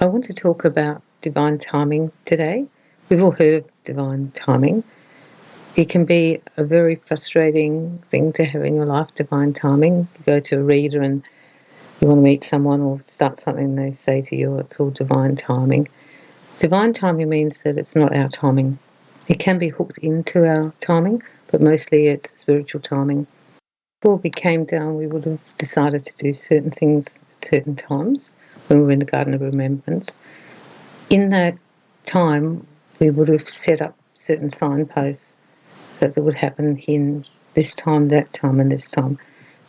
I want to talk about divine timing today. We've all heard of divine timing. It can be a very frustrating thing to have in your life, divine timing. You go to a reader and you want to meet someone or start something, and they say to you, it's all divine timing. Divine timing means that it's not our timing. It can be hooked into our timing, but mostly it's spiritual timing. Before we came down, we would have decided to do certain things at certain times when we were in the Garden of Remembrance. In that time, we would have set up certain signposts that would happen in this time, that time, and this time.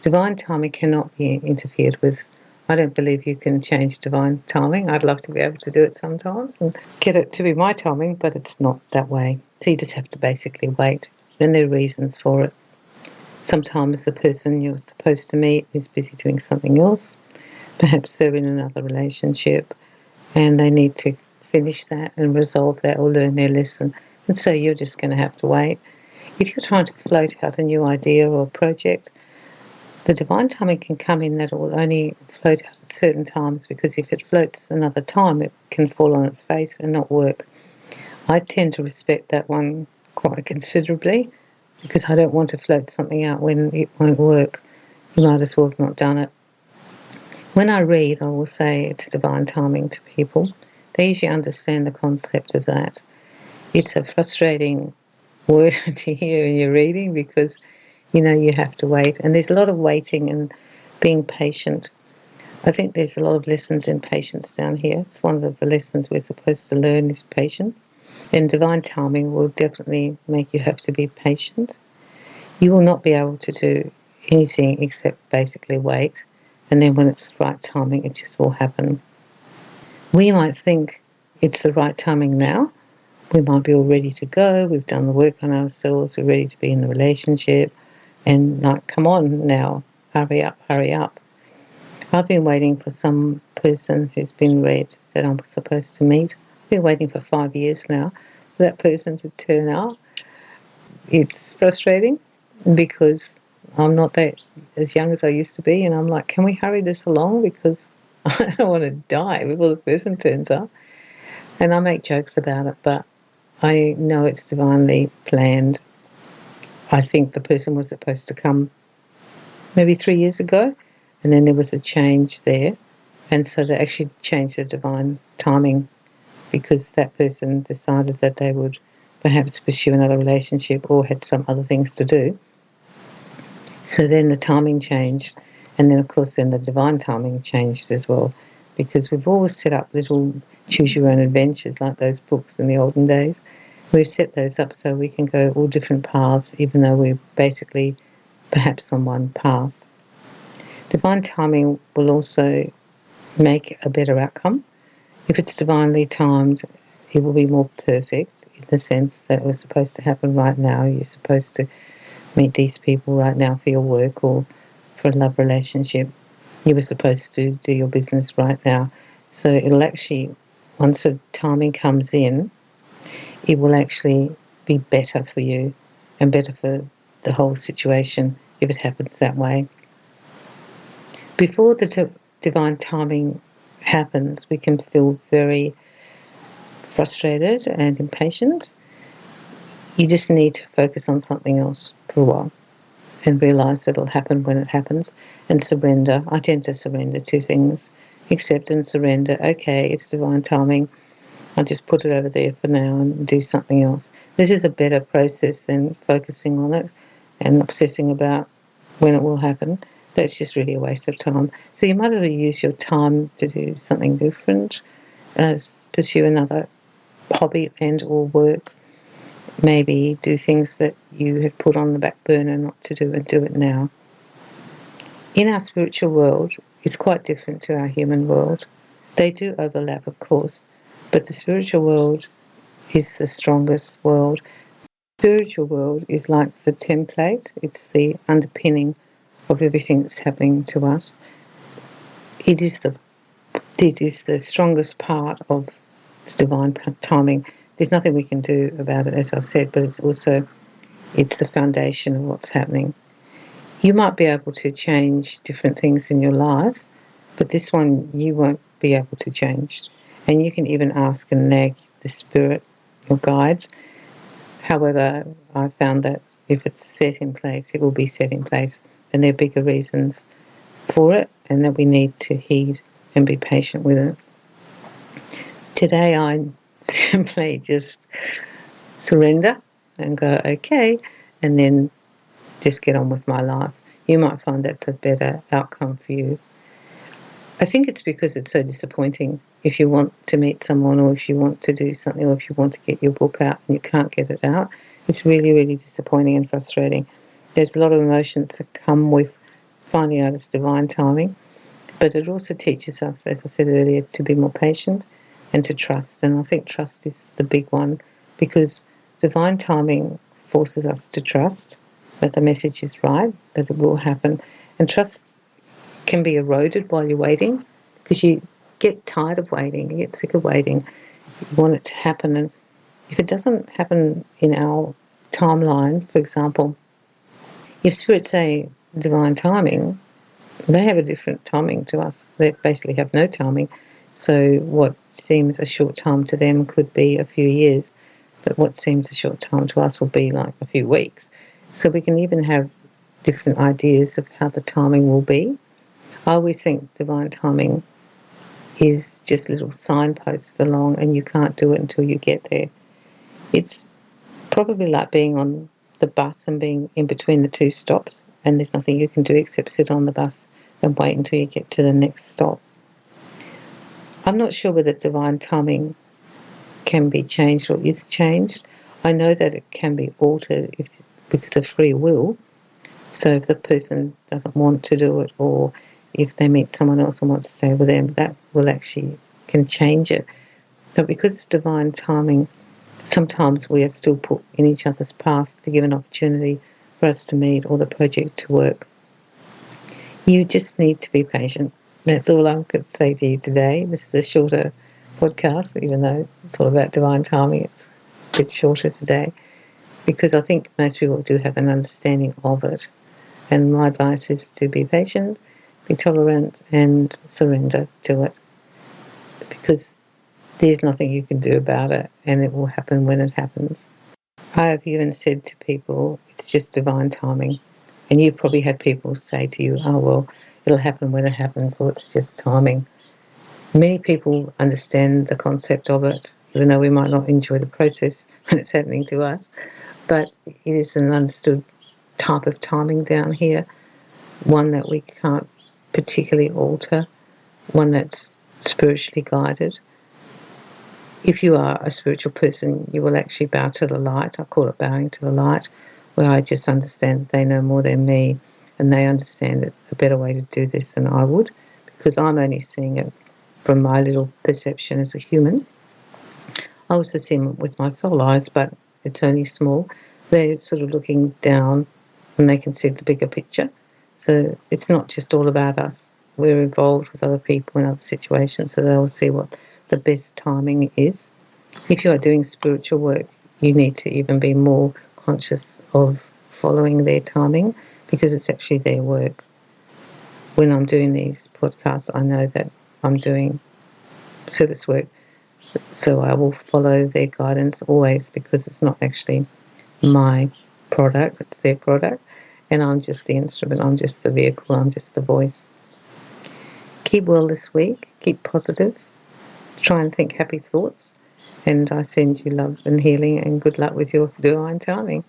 Divine timing cannot be interfered with. I don't believe you can change divine timing. I'd love to be able to do it sometimes and get it to be my timing, but it's not that way. So you just have to basically wait. And there are reasons for it. Sometimes the person you're supposed to meet is busy doing something else. Perhaps they're in another relationship and they need to finish that and resolve that or learn their lesson. And so you're just going to have to wait. If you're trying to float out a new idea or project, the divine timing can come in that it will only float out at certain times, because if it floats another time, it can fall on its face and not work. I tend to respect that one quite considerably, because I don't want to float something out when it won't work. You might as well have not done it. When I read, I will say it's divine timing to people. They usually understand the concept of that. It's a frustrating word to hear in your reading because, you have to wait. And there's a lot of waiting and being patient. I think there's a lot of lessons in patience down here. It's one of the lessons we're supposed to learn is patience. And divine timing will definitely make you have to be patient. You will not be able to do anything except basically wait. And then when it's the right timing, it just will happen. We might think it's the right timing now. We might be all ready to go. We've done the work on ourselves. We're ready to be in the relationship. And come on now, hurry up, hurry up. I've been waiting for some person who's been read that I'm supposed to meet. I've been waiting for 5 years now for that person to turn up. It's frustrating because I'm not that as young as I used to be, and I'm like, can we hurry this along, because I don't want to die before the person turns up. And I make jokes about it, but I know it's divinely planned. I think the person was supposed to come maybe 3 years ago, and then there was a change there, and so they actually changed the divine timing because that person decided that they would perhaps pursue another relationship or had some other things to do. So then the timing changed, and then of course then the divine timing changed as well, because we've always set up little choose your own adventures like those books in the olden days. We've set those up so we can go all different paths, even though we're basically perhaps on one path. Divine timing will also make a better outcome. If it's divinely timed, it will be more perfect in the sense that it was supposed to happen right now. You're supposed to meet these people right now for your work or for a love relationship. You were supposed to do your business right now. So it'll actually, once the timing comes in, it will actually be better for you and better for the whole situation if it happens that way. Before the divine timing happens, we can feel very frustrated and impatient. You just need to focus on something else for a while and realise that it'll happen when it happens, and surrender. I tend to surrender to things. Accept and surrender. Okay, it's divine timing. I'll just put it over there for now and do something else. This is a better process than focusing on it and obsessing about when it will happen. That's just really a waste of time. So you might as well use your time to do something different, pursue another hobby and or work. Maybe do things that you had put on the back burner not to do and do it now. In our spiritual world, it's quite different to our human world. They do overlap, of course, but the spiritual world is the strongest world. The spiritual world is like the template. It's the underpinning of everything that's happening to us. It is the strongest part of the divine timing. There's nothing we can do about it, as I've said, but it's the foundation of what's happening. You might be able to change different things in your life, but this one you won't be able to change. And you can even ask and nag the spirit, your guides. However, I found that if it's set in place, it will be set in place, and there are bigger reasons for it, and that we need to heed and be patient with it. Today, I simply just surrender and go, okay, and then just get on with my life. You might find that's a better outcome for you. I think it's because it's so disappointing. If you want to meet someone, or if you want to do something, or if you want to get your book out and you can't get it out, it's really, really disappointing and frustrating. There's a lot of emotions that come with finding out it's divine timing, but it also teaches us, as I said earlier, to be more patient and to trust. And I think trust is the big one, because divine timing forces us to trust that the message is right, that it will happen. And trust can be eroded while you're waiting, because you get tired of waiting, you get sick of waiting, you want it to happen. And if it doesn't happen in our timeline, for example, if spirits say divine timing, they have a different timing to us. They basically have no timing. So what seems a short time to them could be a few years, but what seems a short time to us will be like a few weeks. So we can even have different ideas of how the timing will be. I always think divine timing is just little signposts along, and you can't do it until you get there. It's probably like being on the bus and being in between the two stops, and there's nothing you can do except sit on the bus and wait until you get to the next stop. I'm not sure whether divine timing can be changed or is changed. I know that it can be altered because of free will. So if the person doesn't want to do it, or if they meet someone else and want to stay with them, that will actually can change it. But because it's divine timing, sometimes we are still put in each other's path to give an opportunity for us to meet or the project to work. You just need to be patient. That's all I could say to you today. This is a shorter podcast, even though it's all about divine timing. It's a bit shorter today, because I think most people do have an understanding of it. And my advice is to be patient, be tolerant, and surrender to it, because there's nothing you can do about it, and it will happen when it happens. I have even said to people, it's just divine timing. And you've probably had people say to you, oh, well, it'll happen when it happens, or it's just timing. Many people understand the concept of it, even though we might not enjoy the process when it's happening to us. But it is an understood type of timing down here, one that we can't particularly alter, one that's spiritually guided. If you are a spiritual person, you will actually bow to the light. I call it bowing to the light, where I just understand that they know more than me, and they understand it a better way to do this than I would, because I'm only seeing it from my little perception as a human. I also see them with my soul eyes, but it's only small. They're sort of looking down and they can see the bigger picture. So it's not just all about us. We're involved with other people in other situations, so they'll see what the best timing is. If you are doing spiritual work, you need to even be more conscious of following their timing, because it's actually their work. When I'm doing these podcasts, I know that I'm doing service work, so I will follow their guidance always, because it's not actually my product, it's their product, and I'm just the instrument, I'm just the vehicle, I'm just the voice. Keep well this week, keep positive, try and think happy thoughts, and I send you love and healing and good luck with your divine timing.